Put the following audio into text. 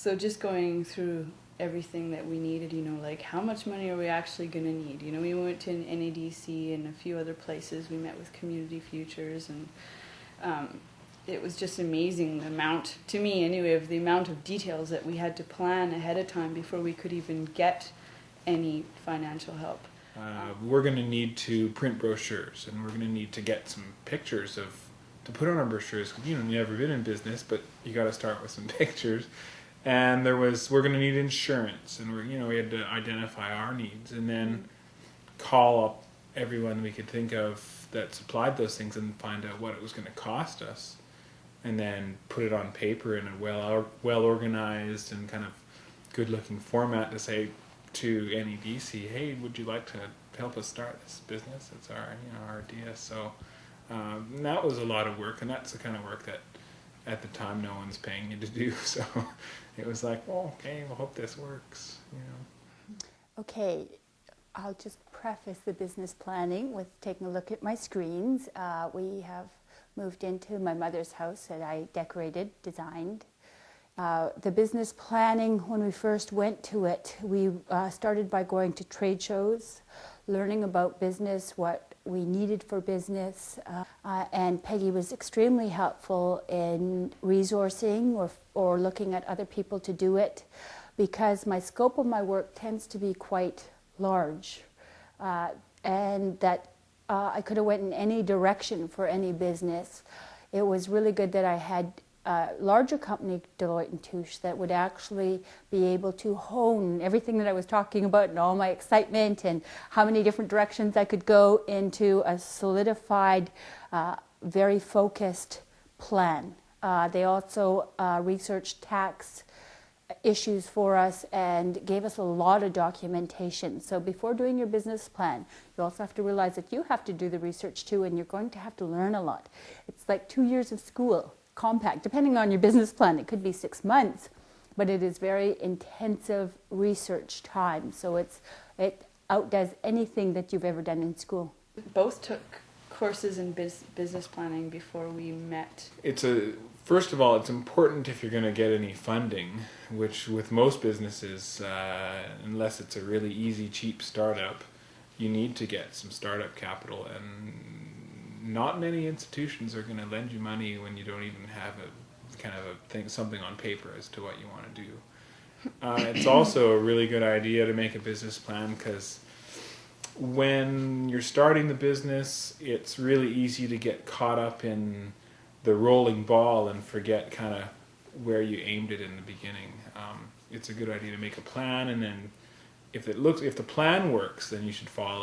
So just going through everything that we needed, like how much money are we actually going to need? We went to an NADC and a few other places. We met with Community Futures, and it was just amazing the amount, to me anyway, of the amount of details that we had to plan ahead of time before we could even get any financial help. We're going to need to print brochures, and we're going to need to get some pictures to put on our brochures. You've never been in business, but you got to start with some pictures. And we're going to need insurance, and we had to identify our needs, and then call up everyone we could think of that supplied those things and find out what it was going to cost us, and then put it on paper in a well organized and kind of good looking format to say to NEDC, hey, would you like to help us start this business? It's our idea. So that was a lot of work, and that's the kind of work that at the time no one's paying you to do. So it was like, well, okay, we'll hope this works. Okay, I'll just preface the business planning with taking a look at my screens. We have moved into my mother's house that I decorated, designed. The business planning, when we first went to it, we started by going to trade shows, learning about business, what we needed for business, and Peggy was extremely helpful in resourcing or looking at other people to do it, because my scope of my work tends to be quite large, and that I could have went in any direction for any business. It was really good that I had a larger company, Deloitte & Touche, that would actually be able to hone everything that I was talking about and all my excitement and how many different directions I could go into a solidified, very focused plan. They also researched tax issues for us and gave us a lot of documentation. So before doing your business plan, you also have to realize that you have to do the research too, and you're going to have to learn a lot. It's like 2 years of school, compact, depending on your business plan. It could be 6 months, but it is very intensive research time. So it outdoes anything that you've ever done in school. Both took courses in business planning before we met. First of all, it's important if you're going to get any funding, which with most businesses, unless it's a really easy, cheap startup, you need to get some startup capital, and not many institutions are going to lend you money when you don't even have something on paper as to what you want to do. It's also a really good idea to make a business plan, because when you're starting the business, it's really easy to get caught up in the rolling ball and forget kind of where you aimed it in the beginning. It's a good idea to make a plan, and then if the plan works, then you should follow